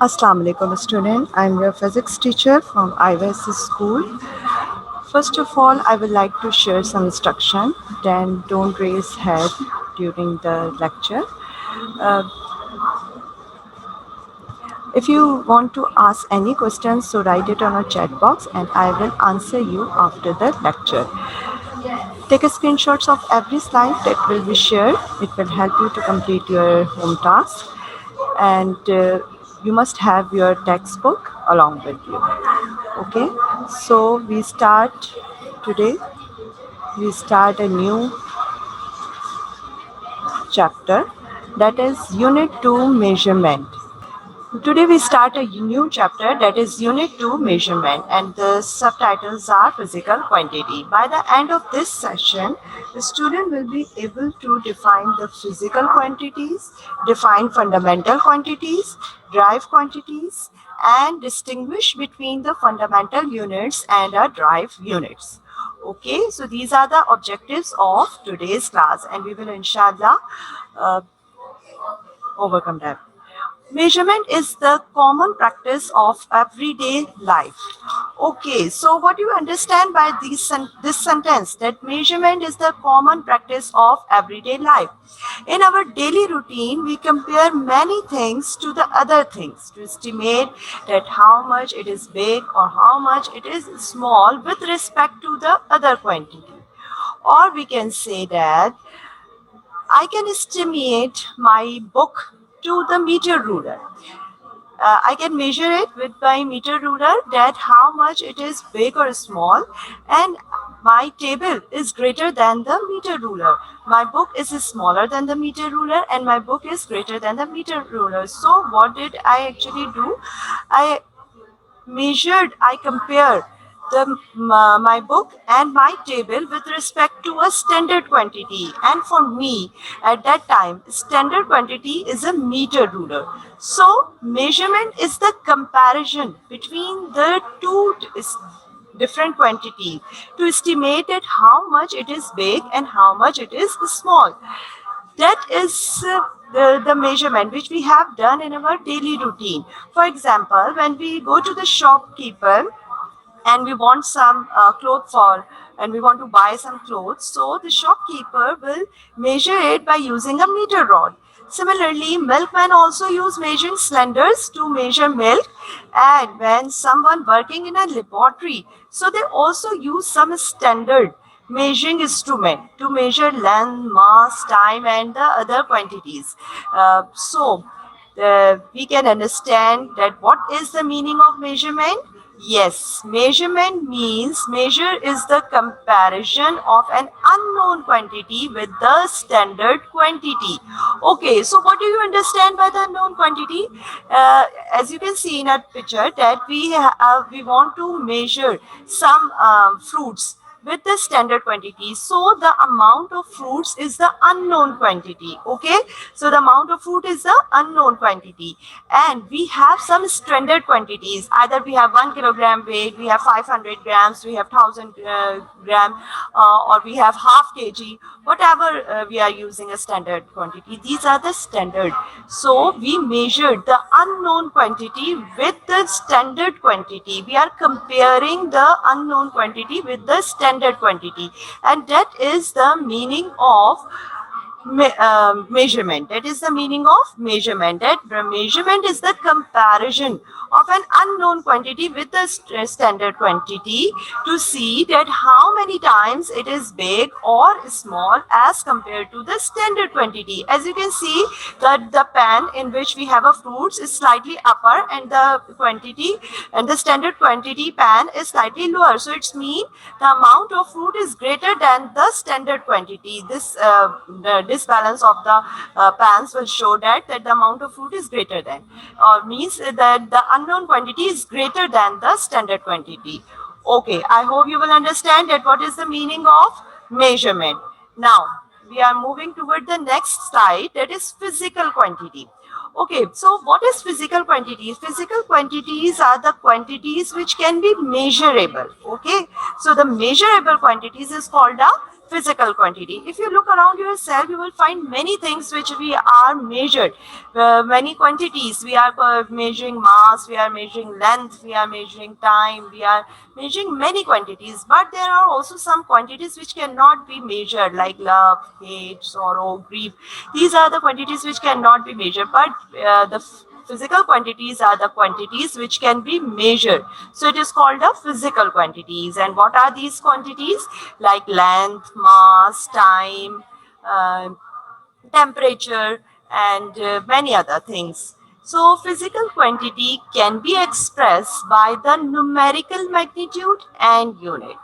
Assalamu alaikum student. I'm your physics teacher from IVS school. First of all, I would like to share some instruction. Then don't raise head during the lecture. Uh, if you want to ask any questions, so write it on a chat box and I will answer you after the lecture. Take a screenshots of every slide that will be shared. It will help you to complete your home task. And you must have your textbook along with you. Okay, so we start today. We start a new chapter, that is Unit 2 Measurement. Today we start a new chapter, that is Unit 2 Measurement, and the subtitles are Physical Quantity. By the end of this session, the student will be able to define the physical quantities, define fundamental quantities, drive quantities, and distinguish between the fundamental units and drive units. Okay, so these are the objectives of today's class, and we will inshallah uh, overcome them. Measurement is the common practice of everyday life. Okay, so what do you understand by this sentence? That measurement is the common practice of everyday life. In our daily routine, we compare many things to the other things to estimate that how much it is big or how much it is small with respect to the other quantity. Or we can say that I can estimate my book to the meter ruler. I can measure it with my meter ruler that how much it is big or small, and my table is greater than the meter ruler. My book is smaller than the meter ruler and my book is greater than the meter ruler. So what did I actually do? I I compare my book and my table with respect to a standard quantity. And for me, at that time, standard quantity is a meter ruler. So measurement is the comparison between the two different quantities to estimate it how much it is big and how much it is small. That is the measurement which we have done in our daily routine. For example, when we go to the shopkeeper and we want some clothes for and we want to buy some clothes, so the shopkeeper will measure it by using a meter rod. Similarly, milkmen also use measuring cylinders to measure milk, and when someone working in a laboratory, so they also use some standard measuring instrument to measure length, mass, time, and the other quantities. We can understand that what is the meaning of measurement. Yes, measurement means measure is the comparison of an unknown quantity with the standard quantity. Okay, so what do you understand by the unknown quantity? As you can see in our picture that we want to measure some fruits with the standard quantity. So the amount of fruits is the unknown quantity. Okay, so the amount of fruit is the unknown quantity, and we have some standard quantities. Either we have 1 kilogram weight, we have 500 grams, we have 1000 gram, or we have half kg. Whatever we are using a standard quantity, these are the standard. So we measured the unknown quantity with the standard quantity. We are comparing the unknown quantity with the standard quantity, and that is the meaning of measurement. That is the meaning of measurement. That measurement is the comparison of an unknown quantity with the standard quantity to see that how many times it is big or small as compared to the standard quantity. As you can see that the pan in which we have a fruits is slightly upper and the quantity and the standard quantity pan is slightly lower. So it's mean the amount of fruit is greater than the standard quantity. This balance of the pans will show that the amount of fruit is greater than, or means that the unknown quantity is greater than the standard quantity. Okay, I hope you will understand that what is the meaning of measurement. Now, we are moving toward the next slide, that is physical quantity. Okay, so what is physical quantities? Physical quantities are the quantities which can be measurable. Okay, so the measurable quantities is called the physical quantity. If you look around yourself, you will find many things which we are measured, many quantities. We are measuring mass, we are measuring length, we are measuring time, we are measuring many quantities. But there are also some quantities which cannot be measured, like love, hate, sorrow, grief. These are the quantities which cannot be measured, but the physical quantities are the quantities which can be measured. So it is called the physical quantities. And what are these quantities? Like length, mass, time, uh, temperature, and many other things. So physical quantity can be expressed by the numerical magnitude and unit.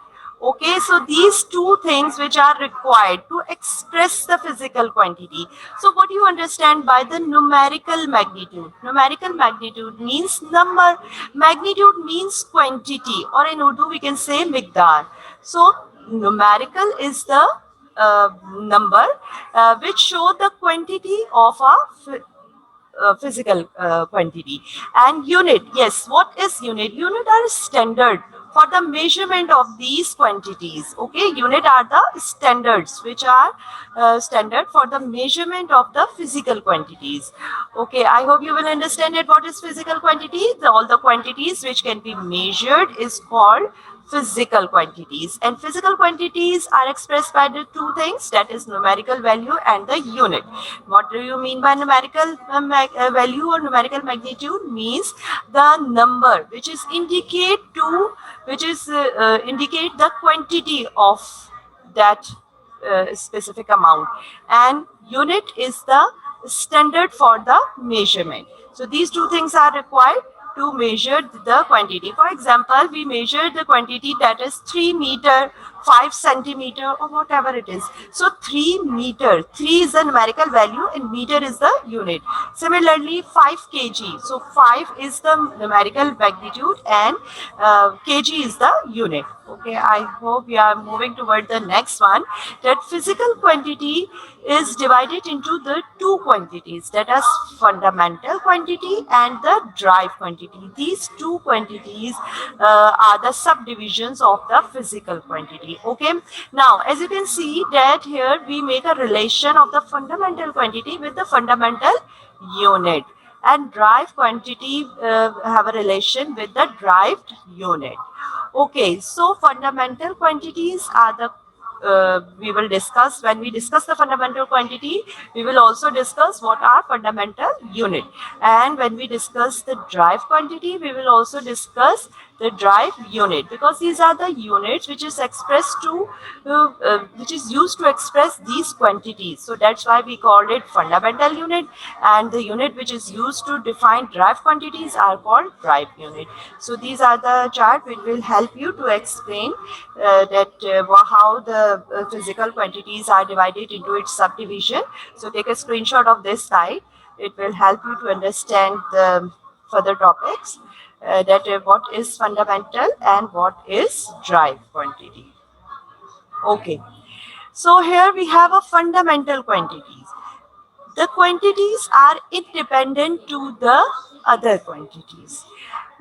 Okay, so these two things which are required to express the physical quantity. So what do you understand by the numerical magnitude? Numerical magnitude means number, magnitude means quantity, or in Urdu we can say miqdar. So numerical is the number which show the quantity of a physical quantity. And unit, yes, what is unit? Unit are standard for the measurement of these quantities. Okay, unit are the standards which are standard for the measurement of the physical quantities. Okay, I hope you will understand it. What is physical quantity? All the quantities which can be measured is called physical quantities, and physical quantities are expressed by the two things, that is numerical value and the unit. What do you mean by numerical value or numerical magnitude? Means the number which is indicate the quantity of that specific amount, and unit is the standard for the measurement. So these two things are required to measure the quantity. For example, we measure the quantity that is 3 meter, 5 centimeter, or whatever it is. So 3 meter, 3 is the numerical value and meter is the unit. Similarly, 5 kg. So 5 is the numerical magnitude and kg is the unit. Okay, I hope we are moving toward the next one. That physical quantity is divided into the two quantities, that is fundamental quantity and the drive quantity. These two quantities are the subdivisions of the physical quantity. Okay, now as you can see that here we make a relation of the fundamental quantity with the fundamental unit, and drive quantity have a relation with the derived unit. Okay, so fundamental quantities are the we will discuss. When we discuss the fundamental quantity, we will also discuss what are fundamental unit. And when we discuss the drive quantity, we will also discuss the drive unit, because these are the units which is expressed to which is used to express these quantities. So that's why we called it fundamental unit, and the unit which is used to define drive quantities are called drive unit. So these are the chart which will help you to explain how the physical quantities are divided into its subdivision. So take a screenshot of this slide. It will help you to understand the further topics, what is fundamental and what is drive quantity. Okay, so here we have a fundamental quantities. The quantities are independent to the other quantities.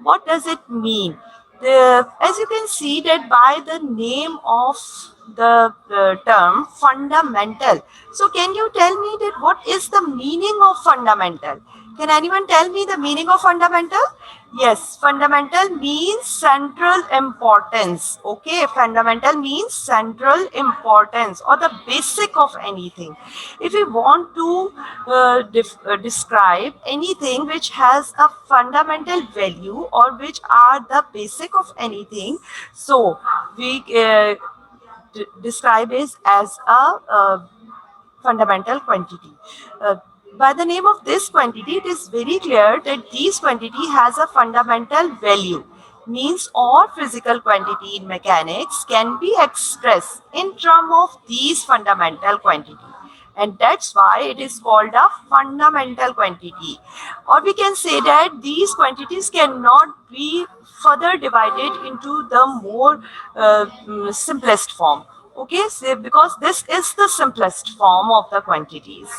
What does it mean? As you can see that by the name of the term fundamental. So can you tell me that what is the meaning of fundamental? Can anyone tell me the meaning of fundamental? Yes, fundamental means central importance. Okay, fundamental means central importance or the basic of anything. If we want to describe anything which has a fundamental value or which are the basic of anything, so we describe it as a fundamental quantity. By the name of this quantity, it is very clear that this quantity has a fundamental value. Means all physical quantity in mechanics can be expressed in terms of these fundamental quantity. And that's why it is called a fundamental quantity. Or we can say that these quantities cannot be further divided into the more simplest form. Okay, so because this is the simplest form of the quantities.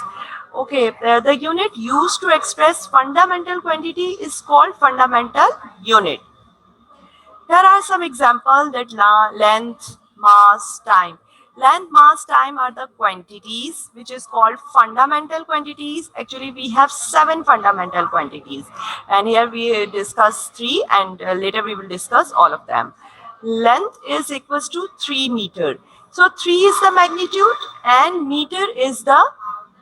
Okay, the unit used to express fundamental quantity is called fundamental unit. Here are some examples, that length, mass, time. Length, mass, time are the quantities which is called fundamental quantities. Actually, we have 7 fundamental quantities, and here we discuss 3, and later we will discuss all of them. Length is equals to 3 meter. So 3 is the magnitude and meter is the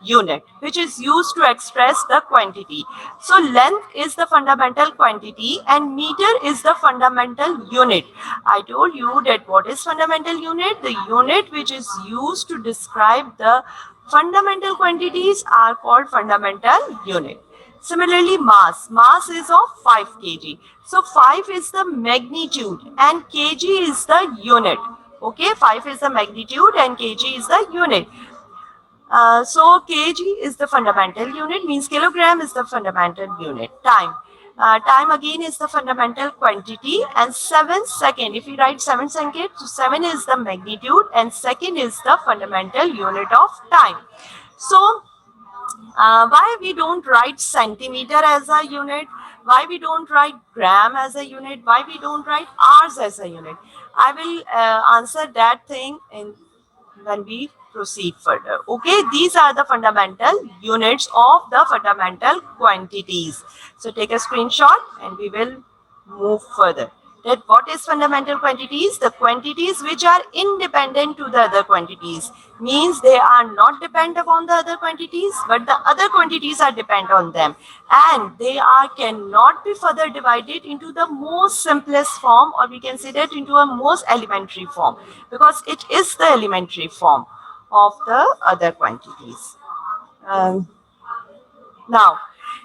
unit which is used to express the quantity. So length is the fundamental quantity and meter is the fundamental unit. I told you that what is fundamental unit? The unit which is used to describe the fundamental quantities are called fundamental unit. Similarly, mass. Mass is of 5 kg. So 5 is the magnitude and kg is the unit. Okay, 5 is the magnitude and kg is the unit. So kg is the fundamental unit, means kilogram is the fundamental unit. Time. Time again is the fundamental quantity, and 7 second. If we write 7 second, so 7 is the magnitude and second is the fundamental unit of time. So why we don't write centimeter as a unit? Why we don't write gram as a unit? Why we don't write hours as a unit? I will answer that thing in when we proceed further. Okay, these are the fundamental units of the fundamental quantities. So take a screenshot and we will move further. That what is fundamental quantities? The quantities which are independent to the other quantities, means they are not dependent upon the other quantities, but the other quantities are dependent on them, and they are cannot be further divided into the most simplest form, or we can say that into a most elementary form, because it is the elementary form of the other quantities. Um, Now,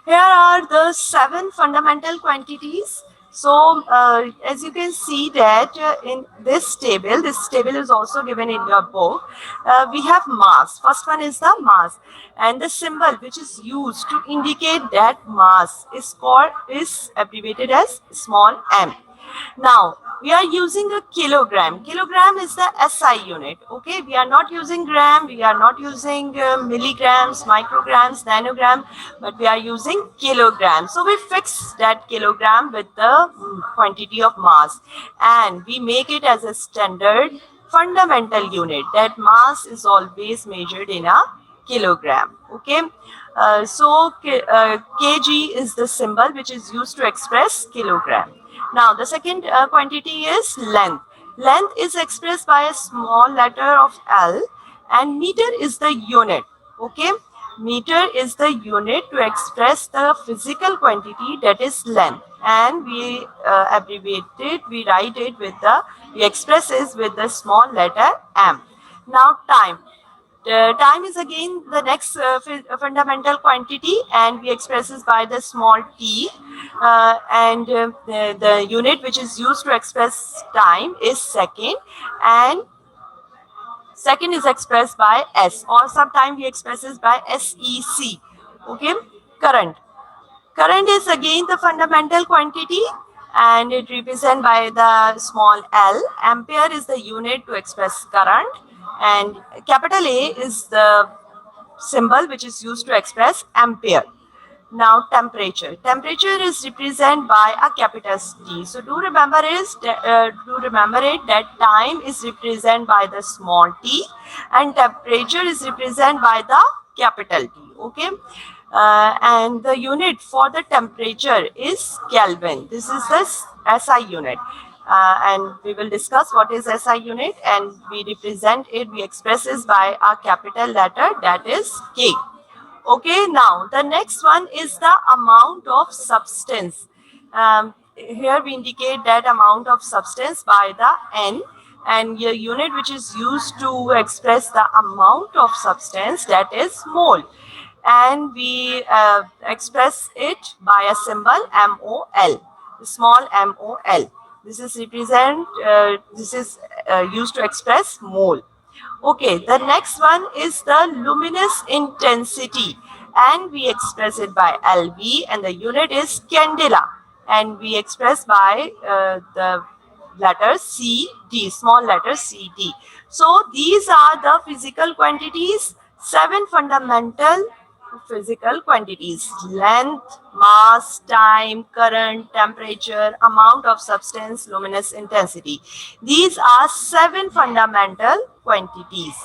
here are the 7 fundamental quantities. So, as you can see that in this table is also given in your book. We have mass. First one is the mass, and the symbol which is used to indicate that mass is abbreviated as small m. Now, we are using a kilogram. Kilogram is the SI unit. Okay, we are not using gram, we are not using milligrams, micrograms, nanogram, but we are using kilogram. So we fix that kilogram with the quantity of mass, and we make it as a standard fundamental unit. That mass is always measured in a kilogram. Okay, kg is the symbol which is used to express kilogram. Now, the second quantity is length. Length is expressed by a small letter of L, and meter is the unit. Okay, meter is the unit to express the physical quantity, that is length, and we abbreviate it, we write it with the, we express it with the small letter m. Now, time. Time is again the next fundamental quantity, and we express it by the small t, and the unit which is used to express time is second, and second is expressed by s, or sometimes we express it by sec. Okay, current. Current is again the fundamental quantity, and it represented by the small l. Ampere is the unit to express current, and capital A is the symbol which is used to express ampere. Now, temperature. Temperature is represented by a capital T. So do remember it that time is represented by the small t, and temperature is represented by the capital T. Okay, and the unit for the temperature is Kelvin. This is the SI unit. And we will discuss what is SI unit, and we represent it, we express it by a capital letter, that is K. Okay, now the next one is the amount of substance. Here we indicate that amount of substance by the N, and your unit which is used to express the amount of substance, that is mole, and we express it by a symbol MOL, small MOL. This is used to express mole. Okay, the next one is the luminous intensity, and we express it by LV, and the unit is candela, and we express by the letter CD, small letter CD. So these are the physical quantities, 7 fundamental physical quantities: length, mass, time, current, temperature, amount of substance, luminous intensity. These are 7 fundamental quantities.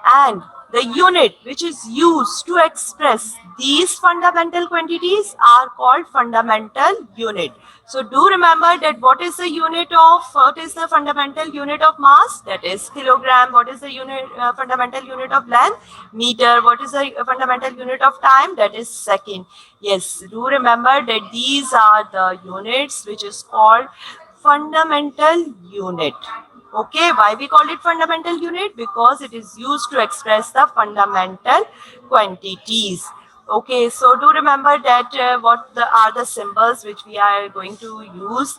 And the unit which is used to express these fundamental quantities are called fundamental unit. So do remember that what is the fundamental unit of mass? That is kilogram. What is the fundamental unit of length? Meter. What is the fundamental unit of time? That is second. Yes, do remember that these are the units which is called fundamental unit. Okay, why we call it fundamental unit? Because it is used to express the fundamental quantities. Okay, so do remember that are the symbols which we are going to use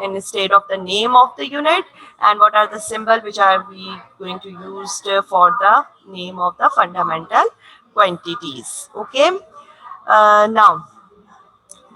instead of the name of the unit, and what are the symbols which are we going to use for the name of the fundamental quantities. Okay, now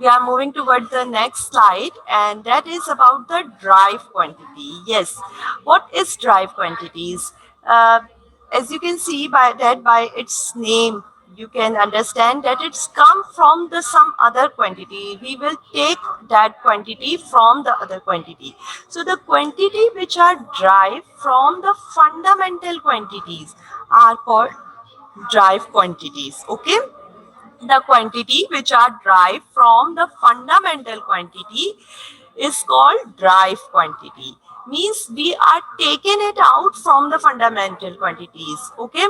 we are moving toward the next slide, and that is about the drive quantity. Yes, what is drive quantities? As you can see by its name, you can understand that it's come from the some other quantity. We will take that quantity from the other quantity. So the quantity which are derived from the fundamental quantities are called drive quantities. Okay, the quantity which are derived from the fundamental quantity is called drive quantity. Means we are taking it out from the fundamental quantities. Okay,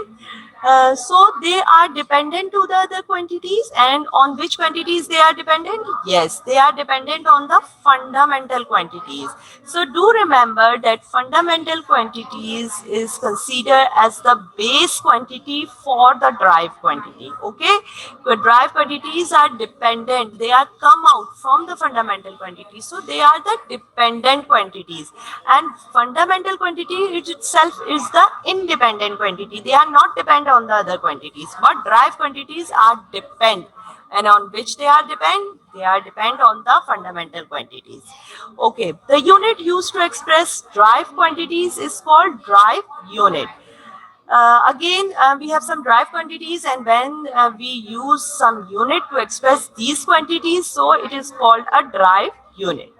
so they are dependent to the other quantities, and on which quantities they are dependent? Yes, they are dependent on the fundamental quantities. So do remember that fundamental quantities is considered as the base quantity for the drive quantity. Okay, the drive quantities are dependent, they are come out from the fundamental quantity, so they are the dependent quantities, and fundamental quantity itself is the independent quantity. They are not dependent on the other quantities, but drive quantities are depend, and on which they are depend? They are depend on the fundamental quantities. Okay, the unit used to express drive quantities is called drive unit. Again, we have some drive quantities, and when we use some unit to express these quantities, so it is called a drive unit.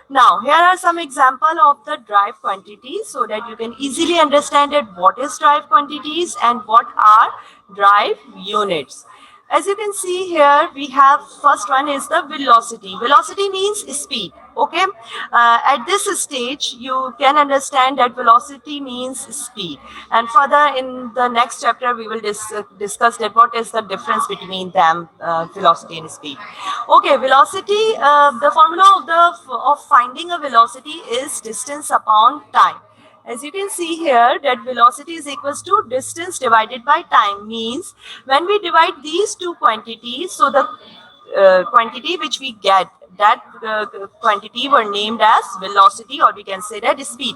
Now, here are some example of the drive quantities so that you can easily understand it, what is drive quantities and what are drive units. As you can see here, we have first one is the velocity. Velocity means speed. Okay, at this stage you can understand that velocity means speed, and further in the next chapter we will discuss that what is the difference between them, velocity and speed. Okay, velocity, the formula of finding a velocity is distance upon time. As you can see here, that velocity is equals to distance divided by time. Means when we divide these two quantities, so the quantity which we get, that quantity were named as velocity, or we can say that speed.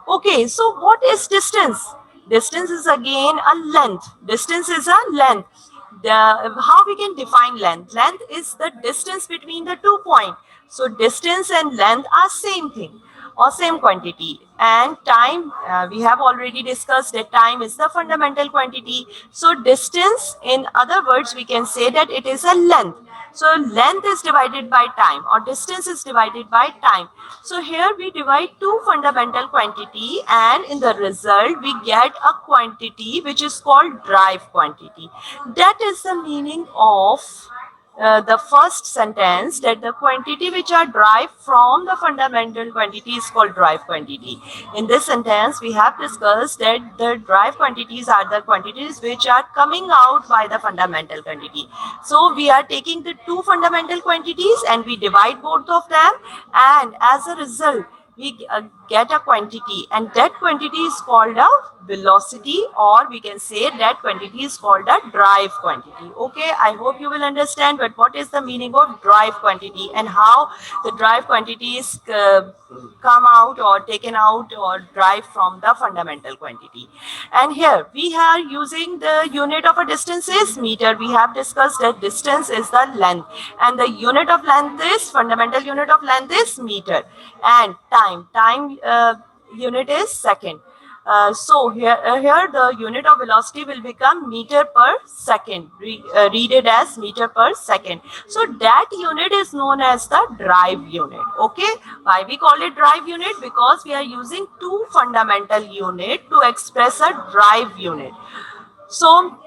Okay, so what is distance? Distance is again a length. Distance is a length. How we can define length? Length is the distance between the 2 points. So distance and length are same thing or same quantity. And time, we have already discussed that time is the fundamental quantity. So distance, in other words, we can say that it is a length. So length is divided by time, or distance is divided by time. So here we divide two fundamental quantity, and in the result we get a quantity which is called drive quantity. That is the meaning of the first sentence, that the quantity which are derived from the fundamental quantity is called drive quantity. In this sentence, we have discussed that the drive quantities are the quantities which are coming out by the fundamental quantity. So we are taking the two fundamental quantities and we divide both of them, and as a result, we get a quantity, and that quantity is called a velocity, or we can say that quantity is called a drive quantity. Okay, I hope you will understand, but what is the meaning of drive quantity and how the drive quantities come out or taken out or drive from the fundamental quantity. And here we are using the unit of a distance is meter. We have discussed that distance is the length, and the unit of length is, fundamental unit of length is meter, and time unit is second. Here the unit of velocity will become meter per second. Read it as meter per second. So that unit is known as the drive unit. Okay, why we call it drive unit? Because we are using two fundamental unit to express a drive unit. So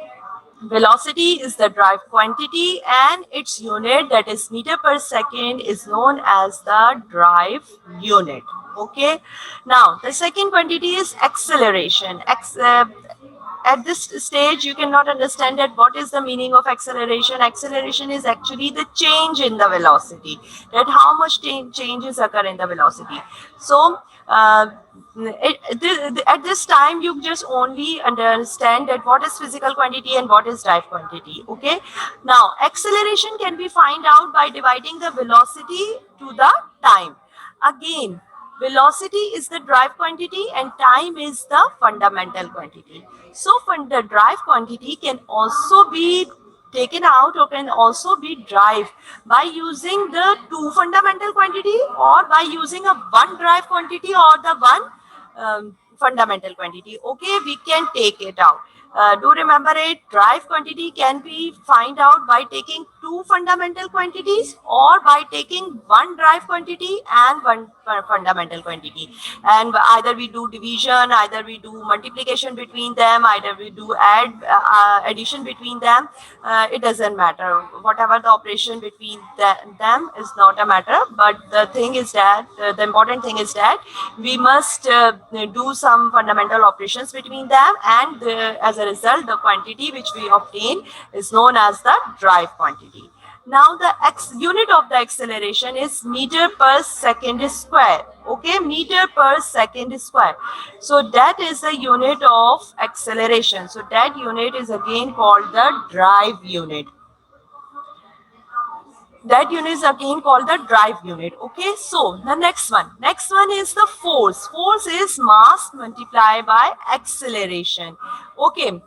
velocity is the drive quantity and its unit, that is meter per second, is known as the drive unit. Okay, now the second quantity is acceleration. At this stage you cannot understand that what is the meaning of acceleration. Acceleration is actually the change in the velocity, that how much changes occur in the velocity. So at this time you just only understand that what is physical quantity and what is drive quantity. Okay, now acceleration can be find out by dividing the velocity to the time. Again, velocity is the drive quantity and time is the fundamental quantity. So the drive quantity can also be taken out or can also be derived by using the two fundamental quantity or by using a one drive quantity or the one fundamental quantity. Okay, we can take it out. Do remember it, drive quantity can be find out by taking two fundamental quantities or by taking one drive quantity and one fundamental quantity, and either we do division, either we do multiplication between them, either we do addition between them. It doesn't matter, whatever the operation between them is not a matter, but the thing is that the important thing is that we must do some fundamental operations between them, and as a result the quantity which we obtain is known as the drive quantity. Now the unit of the acceleration is meter per second square. Okay, meter per second square. So that is the unit of acceleration. So that unit is again called the drive unit. That unit is again called the drive unit. Okay, so the next one is the force. Force is mass multiplied by acceleration. Okay,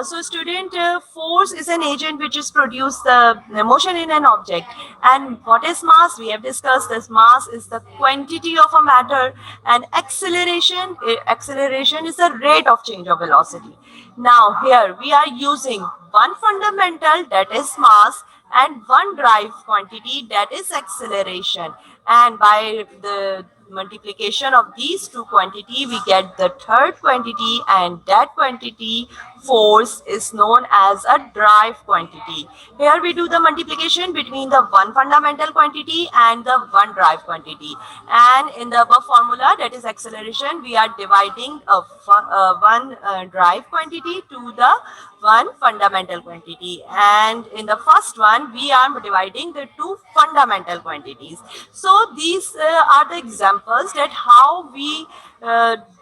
so student, force is an agent which is produce the motion in an object. And what is mass? We have discussed this. Mass is the quantity of a matter, and acceleration is the rate of change of velocity. Now here we are using one fundamental, that is mass, and one drive quantity, that is acceleration, and by the multiplication of these two quantity we get the third quantity, and that quantity, force, is known as a drive quantity. Here we do the multiplication between the one fundamental quantity and the one drive quantity, and in the above formula, that is acceleration, we are dividing one drive quantity to the one fundamental quantity, and in the first one we are dividing the two fundamental quantities. So these are the examples that how we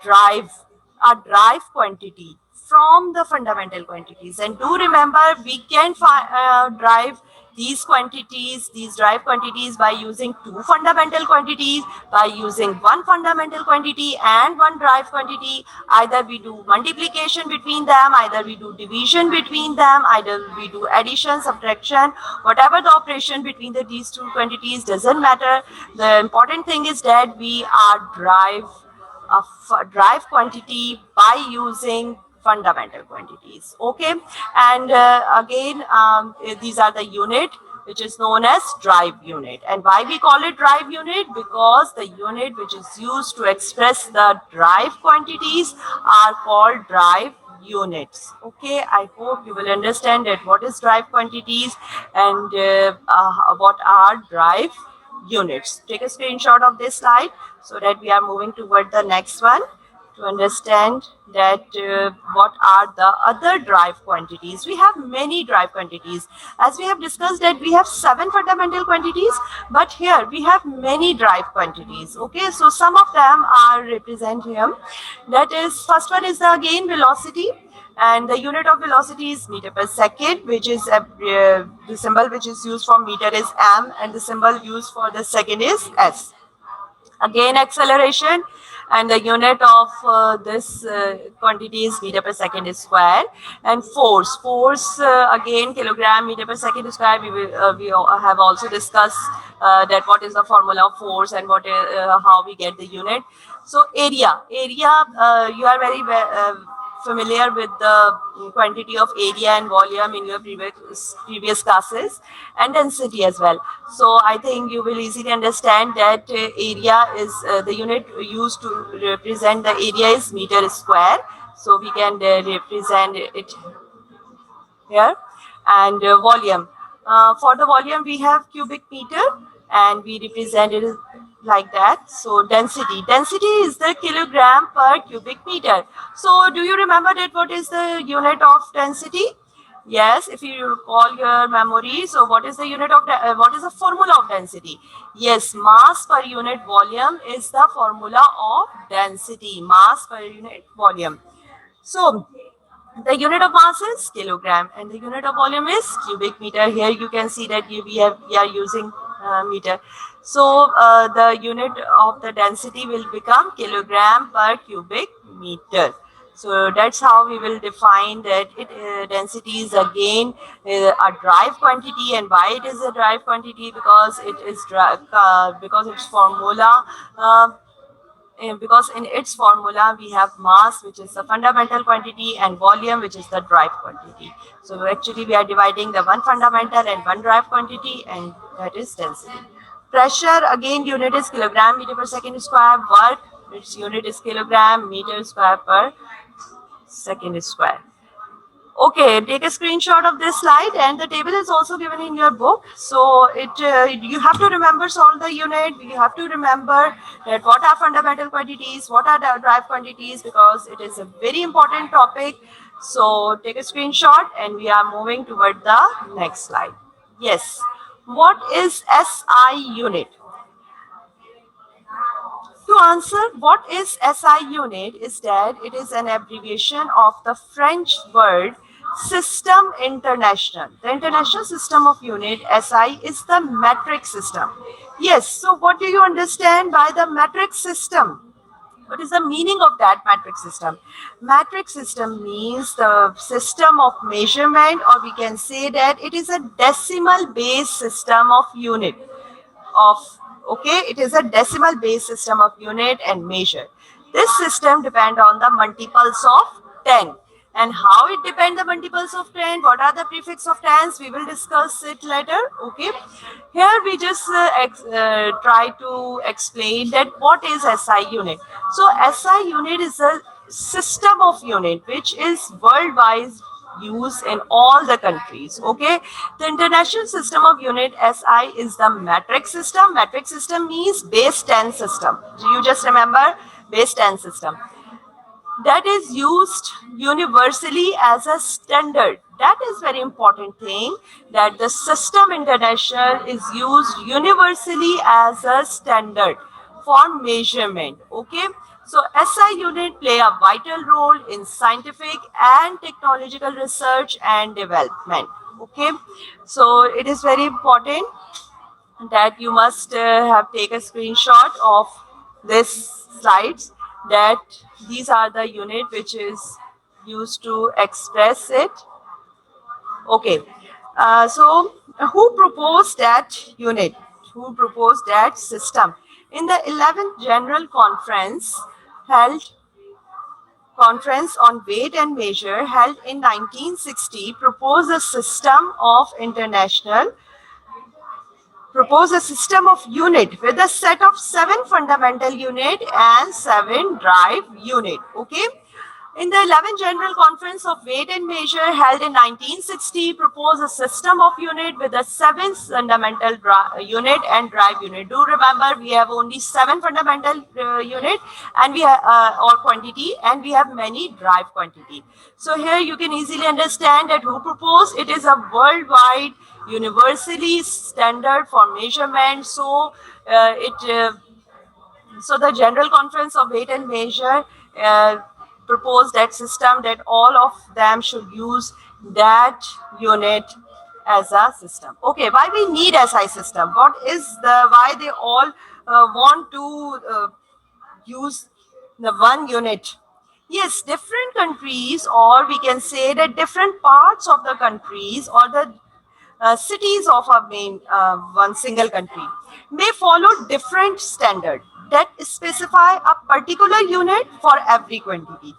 drive a drive quantity from the fundamental quantities. And do remember, we can drive these drive quantities by using two fundamental quantities, by using one fundamental quantity and one drive quantity. Either we do multiplication between them, either we do division between them, either we do addition, subtraction, whatever the operation between these two quantities, doesn't matter. The important thing is that we are drive quantity by using fundamental quantities. Okay, and again these are the unit which is known as drive unit. And why we call it drive unit? Because the unit which is used to express the drive quantities are called drive units. Okay, I hope you will understand that what is drive quantities and what are drive units. Take a screenshot of this slide so that we are moving toward the next one to understand that what are the other drive quantities. We have many drive quantities. As we have discussed that we have 7 fundamental quantities, but here we have many drive quantities. Okay, so some of them are represented here. That is, first one is again velocity, and the unit of velocity is meter per second, which is the symbol which is used for meter is m, and the symbol used for the second is s. Again acceleration, and the unit of this quantity is meter per second is square. And force again kilogram meter per second square. We have also discussed that what is the formula of force and what is, how we get the unit. So area, you are very familiar with the quantity of area and volume in your previous classes, and density as well. So I think you will easily understand that area is the unit used to represent the area is meter square. So we can represent it here. And volume, for the volume we have cubic meter, and we represent it like that. So density is the kilogram per cubic meter. So do you remember that what is the unit of density? Yes, if you recall your memory, so what is the unit of what is the formula of density? Yes, mass per unit volume is the formula of density. Mass per unit volume. So the unit of mass is kilogram, and the unit of volume is cubic meter. Here you can see that we are using meter. So the unit of the density will become kilogram per cubic meter. So that's how we will define that density is again a drive quantity. And why it is a drive quantity? Because it is because its formula. Because in its formula we have mass, which is the fundamental quantity, and volume, which is the drive quantity. So actually we are dividing the one fundamental and one drive quantity, and that is density. Pressure, again unit is kilogram meter per second square. Work, its unit is kilogram meter square per second square. Okay, take a screenshot of this slide, and the table is also given in your book. So you have to remember solve the unit. You have to remember that what are fundamental quantities, what are the drive quantities, because it is a very important topic. So take a screenshot, and we are moving toward the next slide. Yes, what is SI unit? To answer what is SI unit is that it is an abbreviation of the French word System International. The international system of unit SI is the metric system. Yes, so what do you understand by the metric system? What is the meaning of that metric system? Metric system means the system of measurement, or we can say that it is a decimal based system of unit of, okay, it is a decimal based system of unit and measure. This system depend on the multiples of 10. And how it depend the multiples of 10, what are the prefix of tens, we will discuss it later. Okay, here we just try to explain that what is SI unit. So SI unit is a system of unit which is worldwide used in all the countries. Okay, the international system of unit SI is the metric system. Metric system means base 10 system. You just remember base 10 system that is used universally as a standard. That is very important thing, that the system international is used universally as a standard for measurement. Okay, so SI unit play a vital role in scientific and technological research and development. Okay, so it is very important that you must have take a screenshot of this slides, that these are the unit which is used to express it. Okay, so who proposed that unit, who proposed that system? In the 11th general held conference on weight and measure held in 1960 proposed a system of international propose a system of unit with a set of 7 fundamental unit and 7 drive unit. Okay, in the 11th General Conference of Weight and Measure held in 1960 proposed a system of unit with a 7 fundamental unit and drive unit. Do remember we have only 7 fundamental unit and we have or quantity, and we have many drive quantity. So here you can easily understand that who proposed it is a worldwide universally standard for measurement. So so the General Conference of Weight and Measure proposed that system, that all of them should use that unit as a system. Okay, why we need SI system? What is the why they all want to use the one unit? Yes, different countries, or we can say that different parts of the countries, or the cities of a main one single country may follow different standard that specify a particular unit for every quantity.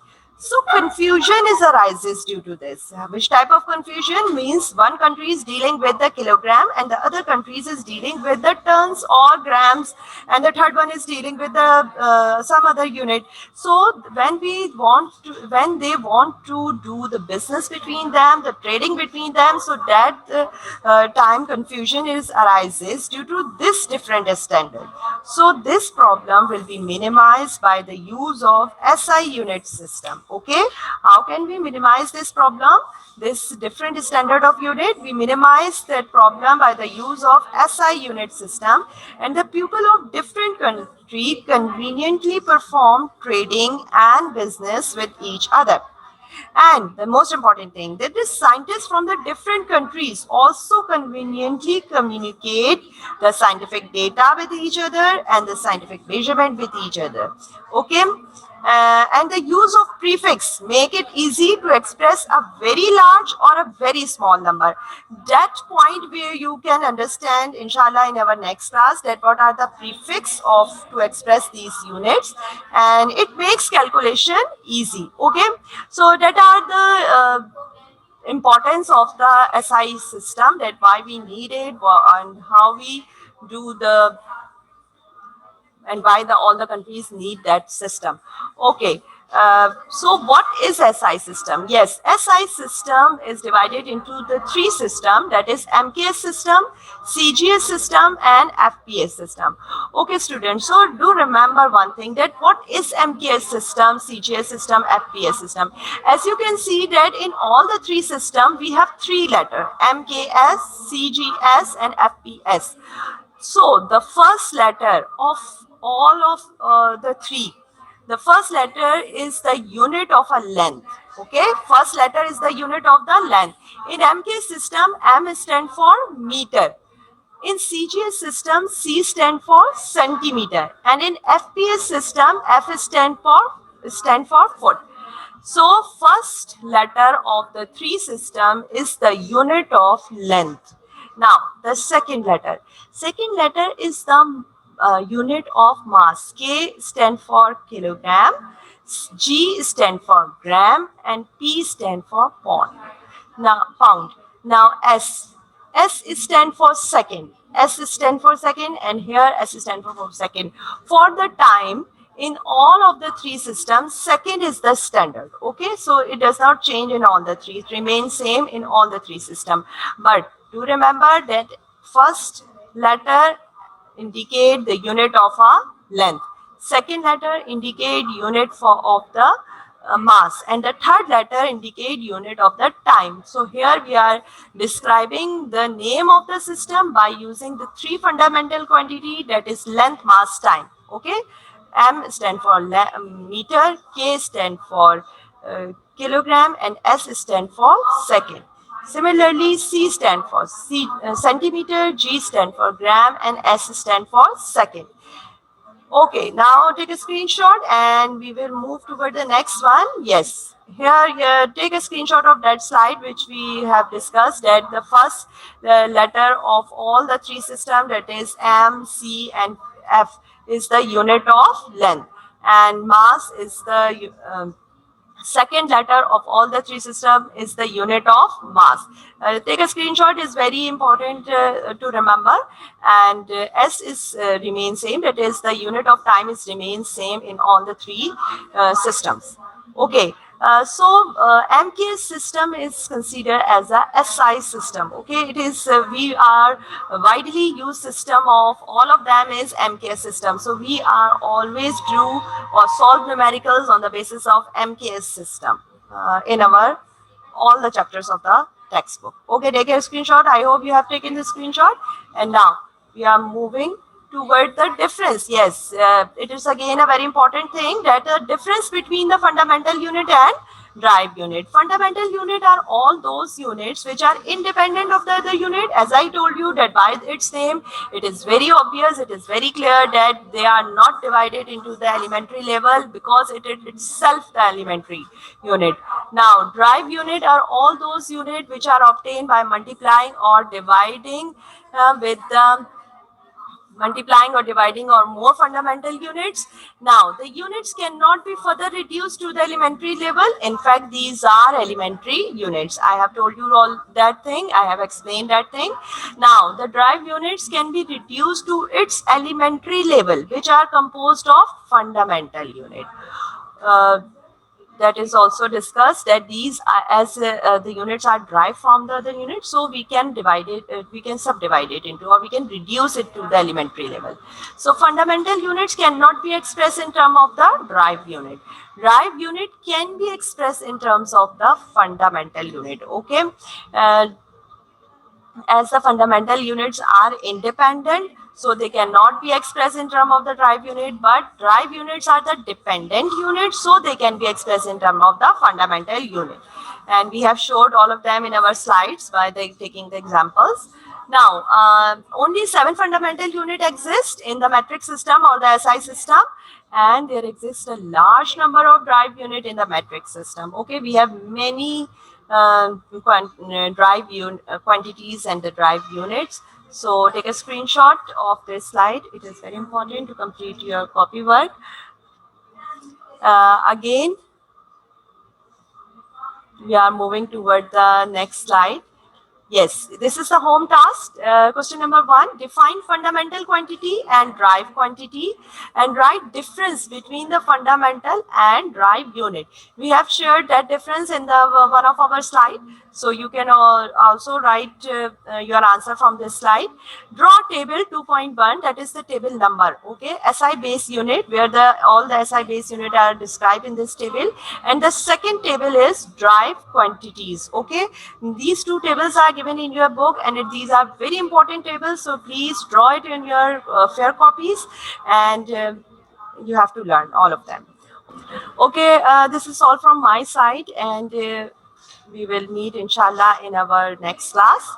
So confusion is arises due to this. Which type of confusion means one country is dealing with the kilogram and the other countries is dealing with the tons or grams, and the third one is dealing with the some other unit. So when they want to do the business between them, the trading between them, so that time confusion is arises due to this different standard. So this problem will be minimized by the use of SI unit system. Okay, how can we minimize this problem? This different standard of unit, we minimize that problem by the use of SI unit system, and the people of different country conveniently perform trading and business with each other. And the most important thing, that the scientists from the different countries also conveniently communicate the scientific data with each other and the scientific measurement with each other. Okay. And the use of prefix make it easy to express a very large or a very small number. That point where you can understand, inshallah, in our next class, that what are the prefix of to express these units, and it makes calculation easy. Okay, so that are the importance of the SI system, that why we need it and how we do the, and why all the countries need that system. Okay, so what is SI system? Yes, SI system is divided into the three system, that is MKS system, CGS system and FPS system. Okay students, so do remember one thing, that what is MKS system, CGS system, FPS system. As you can see that in all the three system we have three letter, MKS, CGS and FPS. So the first letter of all of the three, the first letter is the unit of a length. Okay, first letter is the unit of the length. In MK system, M stand for meter. In CGS system, C stand for centimeter, and in FPS system, F stand for foot. So first letter of the three system is the unit of length. Now the second letter is the unit of mass. K stand for kilogram, G stand for gram, and P stand for pound. Now S stand for second. S stand for second, and here S stand for second. For the time, in all of the three systems, second is the standard. Okay, so it does not change in all the three. It remains same in all the three systems. But do remember that first letter indicate the unit of a length. Second letter indicate unit of the mass, and the third letter indicate unit of the time. So here we are describing the name of the system by using the three fundamental quantity, that is length, mass, time. Okay, M stand for meter, K stand for kilogram, and S stand for second. Similarly, C stand for centimeter, G stand for gram, and S stand for second. Okay, now take a screenshot and we will move toward the next one. Yes, here take a screenshot of that slide which we have discussed, that the first letter of all the three systems, that is M, C and F, is the unit of length, and mass is the second letter of all the three systems is the unit of mass. Take a screenshot is very important to remember, and S is remains same, that is the unit of time is remains same in all the three systems. Okay, so MKS system is considered as a SI system. Okay, it is we are widely used system of all of them is MKS system. So we are always do or solve numericals on the basis of MKS system in our all the chapters of the textbook. Okay, take a screenshot. I hope you have taken the screenshot, and now we are moving toward the difference. Yes, it is again a very important thing, that the difference between the fundamental unit and drive unit. Fundamental unit are all those units which are independent of the other unit. As I told you that by its name, it is very obvious, it is very clear that they are not divided into the elementary level because it is itself the elementary unit. Now, drive unit are all those units which are obtained by multiplying or dividing with the multiplying or dividing or more fundamental units. Now, the units cannot be further reduced to the elementary level. In fact, these are elementary units. I have told you all that thing. I have explained that thing. Now, the drive units can be reduced to its elementary level, which are composed of fundamental unit. Uh, that is also discussed that these are, as the units are derived from the other units, so we can divide it, we can subdivide it into, or we can reduce it to the elementary level. So fundamental units cannot be expressed in terms of the drive unit. Drive unit can be expressed in terms of the fundamental unit. Okay. uh, as the fundamental units are independent, so they cannot be expressed in terms of the drive unit, but drive units are the dependent units, so they can be expressed in terms of the fundamental unit. And we have showed all of them in our slides by taking the examples. Now, only 7 fundamental units exist in the metric system or the SI system, and there exists a large number of drive unit in the metric system. Okay, we have many quantities and the drive units. So take a screenshot of this slide. It is very important to complete your copy work. Again, we are moving toward the next slide. Yes, this is the home task. Question number 1, define fundamental quantity and drive quantity and write difference between the fundamental and drive unit. We have shared that difference in the one of our slide. So you can also write your answer from this slide. Draw table 2.1, that is the table number. Okay, SI base unit, where all the SI base unit are described in this table. And the second table is drive quantities. Okay, these two tables are given in your book, and these are very important tables, so please draw it in your fair copies, and you have to learn all of them. Okay, this is all from my side, and we will meet inshallah in our next class.